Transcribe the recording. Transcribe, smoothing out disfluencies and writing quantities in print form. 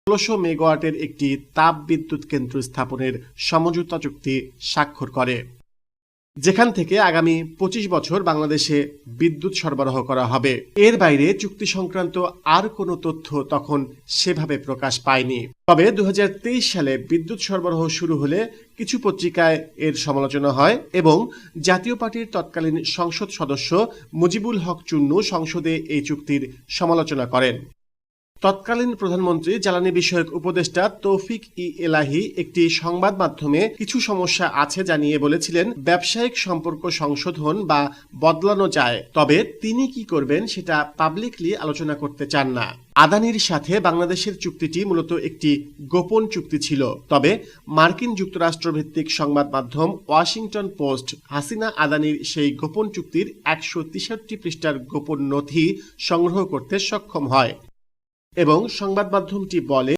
1600 মেগাওয়াটের একটি তাপ বিদ্যুৎ কেন্দ্র স্থাপনের সমঝোতা চুক্তি স্বাক্ষর করে, যেখান থেকে আগামী 25 বছর বাংলাদেশে বিদ্যুৎ সরবরাহ করা হবে। এর বাইরে চুক্তি সংক্রান্ত আর কোনো তথ্য তখন সেভাবে প্রকাশ পায়নি। তবে 2023 সালে বিদ্যুৎ সরবরাহ শুরু হলে কিছু পত্রিকায় এর সমালোচনা হয় এবং জাতীয় পার্টির তৎকালীন সংসদ সদস্য মুজিবুল হক চুন্নু সংসদে এই চুক্তির সমালোচনা করেন। তৎকালীন প্রধানমন্ত্রী জ্বালানি বিষয়ক উপদেষ্টা তৌফিক এলাহি একটি সংবাদ মাধ্যমে কিছু সমস্যা আছে জানিয়ে বলেছিলেন, ব্যবসায়িক সম্পর্ক সংশোধন বা বদলানো যায়, তবে তিনি কি করবেন সেটা পাবলিকলি আলোচনা করতে চান না। আদানির সাথে বাংলাদেশের চুক্তিটি মূলত একটি গোপন চুক্তি ছিল, তবে মার্কিন যুক্তরাষ্ট্র ভিত্তিক সংবাদ মাধ্যম ওয়াশিংটন পোস্ট হাসিনা আদানির সেই গোপন চুক্তির 163 পৃষ্ঠার গোপন নথি সংগ্রহ করতে সক্ষম হয় এবং সংবাদ মাধ্যমটি বলে,